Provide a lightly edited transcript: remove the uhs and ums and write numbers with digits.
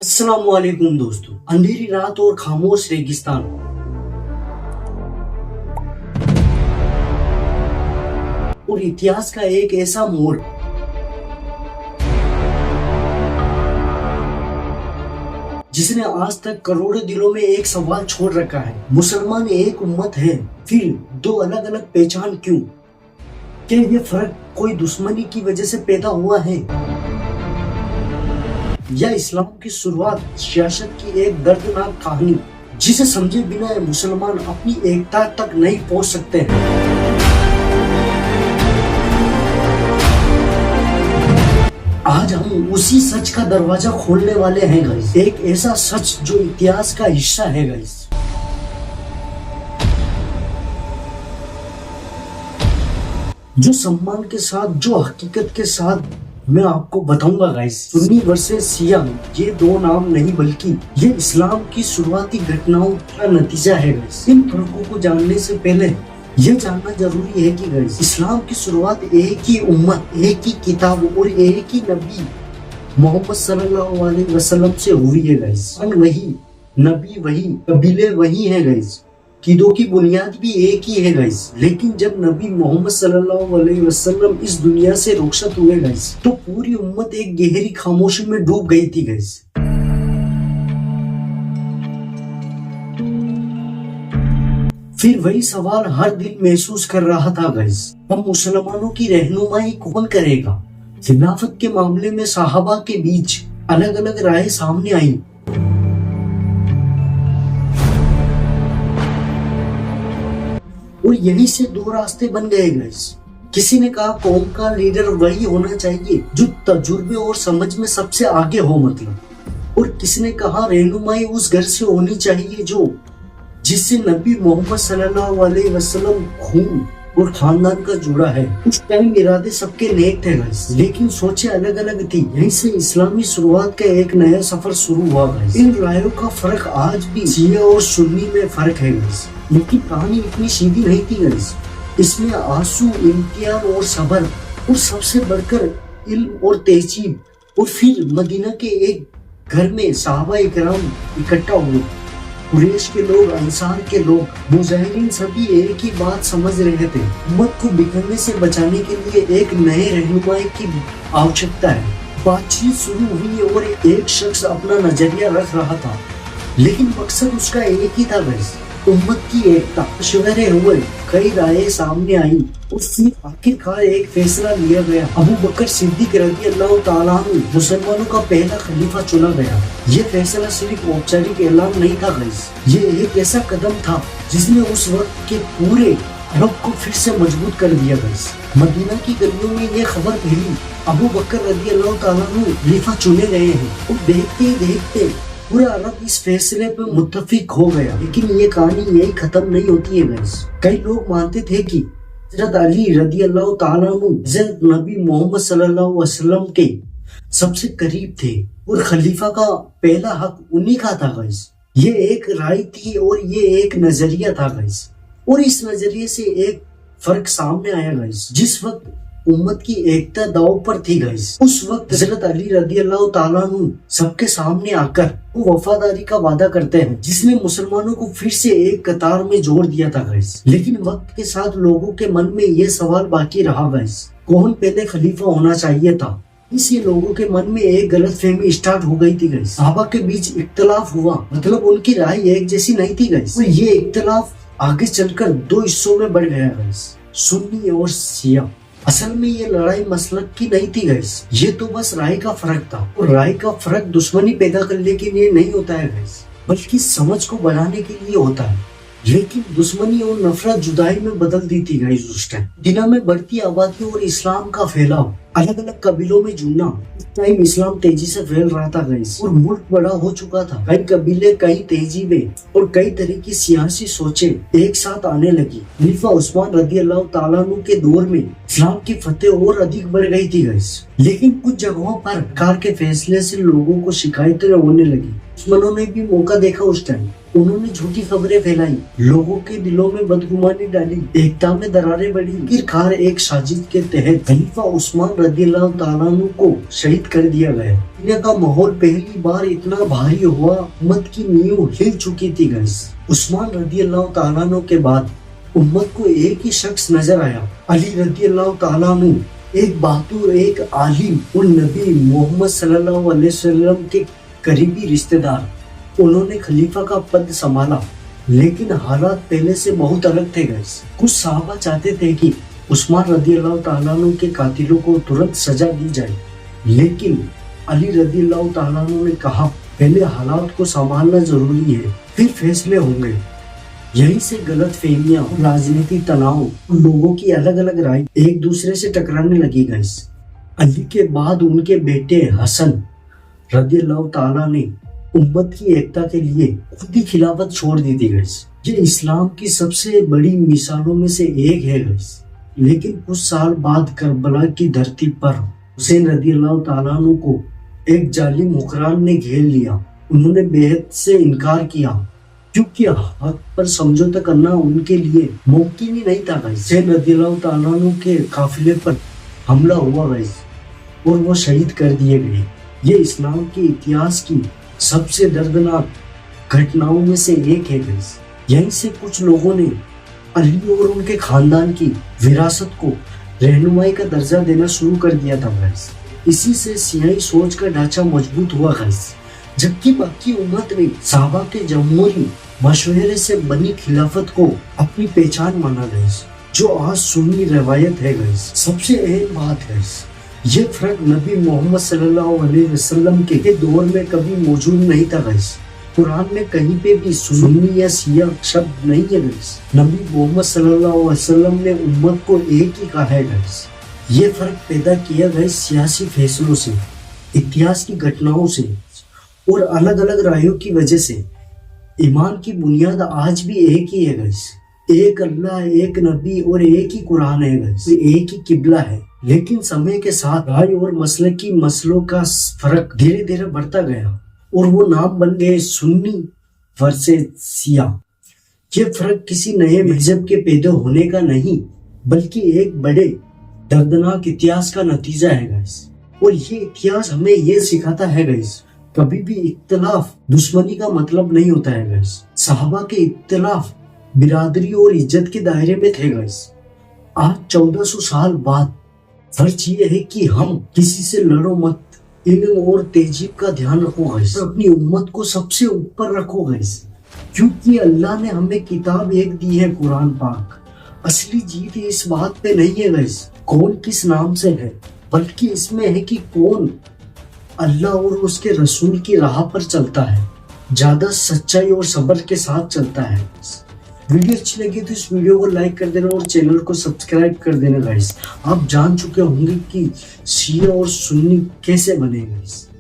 अस्सलामुअलैकुम दोस्तों, अंधेरी रात और खामोश रेगिस्तान और इतिहास का एक ऐसा मोड़ जिसने आज तक करोड़ों दिलों में एक सवाल छोड़ रखा है। मुसलमान एक उम्मत है, फिर दो अलग अलग पहचान क्यों? क्या ये फर्क कोई दुश्मनी की वजह से पैदा हुआ है या इस्लाम की शुरुआत सियासत की एक दर्दनाक कहानी जिसे समझे बिना मुसलमान अपनी एकता तक नहीं पहुंच सकते हैं। आज हम उसी सच का दरवाजा खोलने वाले हैं गाइस, एक ऐसा सच जो इतिहास का हिस्सा है गाइस। जो सम्मान के साथ, जो हकीकत के साथ मैं आपको बताऊंगा गाइस। सुन्नी वर्सेस शिया, ये दो नाम नहीं बल्कि ये इस्लाम की शुरुआती घटनाओं का नतीजा है गाइस। इन फर्कों को जानने से पहले ये जानना जरूरी है कि गाइस इस्लाम की शुरुआत एक ही उम्मत, एक ही किताब और एक ही नबी मोहम्मद सल्लल्लाहु अलैहि वसल्लम से हुई है गाइस। वही नबी, वही कबीले वही है गाइस, कीदों की बुनियाद भी एक ही है गाइस। लेकिन जब नबी मोहम्मद सल्लल्लाहु अलैहि वसल्लम इस दुनिया से रुखसत हुए गाइस, तो पूरी उम्मत एक गहरी खामोशी में डूब गई थी गाइस। फिर वही सवाल हर दिल महसूस कर रहा था गाइस, हम मुसलमानों की रहनुमाई कौन करेगा? खिलाफत के मामले में सहाबा के बीच अलग अलग राय सामने आई। और यहीं से दो रास्ते बन गए गाइस। किसी ने कहा कौम का लीडर वही होना चाहिए जो तजुर्बे और समझ में सबसे आगे हो, मतलब। और किसी ने कहा रहनुमाई उस घर से होनी चाहिए जो जिससे नबी मोहम्मद सल्लल्लाहु अलैहि वसल्लम खून और खानदान का जुड़ा है। उस टाइम इरादे सबके नेक थे गाइस, लेकिन सोचे अलग अलग थी। यहीं से इस्लामी शुरुआत का एक नया सफर शुरू हुआ गाइस। इन रायों का फर्क आज भी शिया और सुन्नी में फर्क है गाइस, लेकिन कहानी इतनी सीधी नहीं थी गाइस। इसमें आंसू, इम्तिहान और सब्र और सबसे बढ़कर इल्म और तहजीब। और फिर मदीना के एक घर में सहाबा इकराम इकट्ठा हुए। कुरैश के लोग, अंसार के लोग, मुजाहिरीन सभी एक ही बात समझ रहे थे, उम्मत को बिखरने से बचाने के लिए एक नए रहनुमाई की आवश्यकता है। बातचीत शुरू हुई और एक शख्स अपना नजरिया रख रहा था, लेकिन मकसद उसका एक ही था गाइस, उम्मत की एकता। मशवरे हुए, कई राय सामने आई और फिर आखिरकार एक फैसला लिया गया। अबू बकर सिद्दीक रज़ी अल्लाह ताला अन्हु मुसलमानों का पहला खलीफा चुना गया। ये फैसला सिर्फ औपचारिक ऐलान नहीं था गाइस, ये एक ऐसा कदम था जिसने उस वक्त के पूरे अरब को फिर से मजबूत कर दिया गाइस। मदीना की गलियों में ये खबर फैली, अबू बकर रज़ी अल्लाह ताला अन्हु खलीफा चुने गए हैं। और देखते ही देखते पूरा अरब इस फैसले पे मुत्तफिक हो गया। लेकिन ये कहानी यही खत्म नहीं होती है गाइस। कई लोग मानते थे कि हज़रत अली रज़ी अल्लाह ताला अन्हु हज़रत नबी मोहम्मद सल्लल्लाहु अलैहि वसल्लम के सबसे करीब थे और खलीफा का पहला हक उन्हीं का था गाइस। ये एक राय थी और ये एक नजरिया था गाइस। और इस नजरिए से एक फर्क सामने आया गाइस। जिस वक्त उम्मत की एकता दाव पर थी गाइस, उस वक्त हज़रत अली रज़ी अल्लाह ताला अन्हु सबके सामने आकर वो वफादारी का वादा करते हैं जिसने मुसलमानों को फिर से एक कतार में जोड़ दिया था गाइस। लेकिन वक्त के साथ लोगों के मन में ये सवाल बाकी रहा गाइस, कौन पहले खलीफा होना चाहिए था? इसी लोगों के मन में एक गलतफहमी स्टार्ट हो गई थी गाइस। सहाबा के बीच इख्तलाफ हुआ, मतलब उनकी राय एक जैसी नहीं थी गाइस। और ये इख्तलाफ आगे चलकर दो हिस्सों में बढ़ गया गाइस, सुन्नी और शिया। असल में ये लड़ाई मसलक की नहीं थी गाइस, ये तो बस राय का फर्क था। और राय का फर्क दुश्मनी पैदा करने के लिए नहीं होता है गाइस, बल्कि समझ को बढ़ाने के लिए होता है। लेकिन दुश्मनी और नफरत जुदाई में बदल दी थी गाइस उस टाइम। दिना में बढ़ती आबादी और इस्लाम का फैलाव, अलग अलग कबीलों में जुड़ना। उस टाइम इस्लाम तेजी से फैल रहा था गाइस और मुल्क बड़ा हो चुका था। कई कबीले, कई तहजीबें और कई तरह की सियासी सोचें एक साथ आने लगी। खलीफा उस्मान रज़ी अल्लाह ताला अन्हु के दौर में इस्लाम की फतेह और अधिक बढ़ गई थी गाइस। लेकिन कुछ जगहों पर सरकार के फैसले से लोगों को शिकायतें होने लगी। दुश्मनों ने भी मौका देखा उस टाइम, उन्होंने झूठी खबरें फैलाई, लोगों के दिलों में बदगुमानी डाली, एकता में दरारें बढ़ी। आखिरकार एक साजिश के तहत खलीफा उस्मान रदियल्लाहु ताला अन्हु को शहीद कर दिया गया। मदीना का माहौल पहली बार इतना भारी हुआ, उम्मत की नींव हिल चुकी थी गाइस। उस्मान रदियल्लाहु ताला अन्हु के बाद उम्मत को एक ही शख्स नजर आया, अली रदियल्लाहु ताला अन्हु, एक बहादुर, एक आलिम और नबी मोहम्मद सल्लल्लाहु अलैहि वसल्लम के करीबी रिश्तेदार। उन्होंने खलीफा का पद संभाला, लेकिन हालात पहले से बहुत अलग थे गाइस। कुछ सहाबा चाहते थे कि उस्मान रदियल्लाहु ताला अन्हु के कातिलों को तुरंत सजा दी जाए, लेकिन अली रदियल्लाहु ताला अन्हु ने कहा पहले हालात को संभालना जरूरी है, फिर फैसले होंगे। यहीं से गलत फहमियां और राजनीतिक तनाव, लोगों की अलग अलग राय एक दूसरे से टकराने लगी गाइस। अली के बाद उनके बेटे हसन रदियल्लाहु ताला ने उम्मत की एकता के लिए खुद ही खिलाफत छोड़ दी थी गाइस। ये इस्लाम की सबसे बड़ी मिसालों में से एक है गाइस। लेकिन कुछ साल बाद करबला की धरती पर हुसैन रदियल्लाहु ताला अन्हु को एक जालिम हुक्मरान ने घेर लिया। उन्होंने बेहद से इनकार किया, क्योंकि हक पर समझौता करना उनके लिए मुमकिन ही नहीं था गाइस। हुसैन रदियल्लाहु ताला अन्हु के काफिले पर हमला हुआ गाइस और वो शहीद कर दिए गए। ये इस्लाम के इतिहास की सबसे दर्दनाक घटनाओं में से एक है गाइस। यहीं से कुछ लोगों ने अली और उनके खानदान की विरासत को रहनुमाई का दर्जा देना शुरू कर दिया था गाइस। इसी से सियाही सोच का ढांचा मजबूत हुआ गाइस, जबकि बाकी उम्मत ने सहाबा के जमहूरी मशवरे से बनी खिलाफत को अपनी पहचान माना गाइस, जो आज सुन्नी रवायत है गाइस। सबसे अहम बात है ये फर्क नबी मोहम्मद सल्लल्लाहु अलैहि वसल्लम के दौर में कभी मौजूद नहीं था गाइस। कुरान में कहीं पे भी सुन्नी या शिया शब्द नहीं है गाइस। नबी मोहम्मद सल्लल्लाहु अलैहि वसल्लम ने उम्मत को एक ही कहा है गाइस। ये फर्क पैदा किया गया सियासी फैसलों से, इतिहास की घटनाओं से और अलग अलग रायों की वजह से। ईमान की बुनियाद आज भी एक ही है गाइस। एक अल्लाह, एक नबी और एक ही कुरान है गाइस, एक ही किबला है। लेकिन समय के साथ राय और मसलकी मसलों का फर्क धीरे धीरे बढ़ता गया और वो नाम बन गए सुन्नी वर्सेस शिया। ये फर्क किसी नए मजहब के पैदा होने का नहीं, बल्कि एक बड़े दर्दनाक इतिहास का नतीजा है गाइस। और ये इतिहास हमें ये सिखाता है गाइस, कभी भी इख्तिलाफ दुश्मनी का मतलब नहीं होता है गाइस। सहाबा के इख्तिलाफ बिरादरी और इज्जत के दायरे में थे गाइस। आज 1400 साल बाद फर्ज ये है कि हम किसी से लड़ो मत, इल्म और तहजीब का ध्यान रखो गाइस, अपनी उम्मत को सबसे ऊपर रखो गाइस, क्योंकि अल्लाह ने हमें किताब एक दी है, कुरान पाक। असली जीत इस बात पे नहीं है गाइस कौन किस नाम से है, बल्कि इसमें है कि कौन अल्लाह और उसके रसूल की राह पर चलता है, ज्यादा सच्चाई और सब्र के साथ चलता है। वीडियो अच्छी लगी तो इस वीडियो को लाइक कर देना और चैनल को सब्सक्राइब कर देना गाइस। आप जान चुके होंगे कि शिया और सुन्नी कैसे बने गाइस।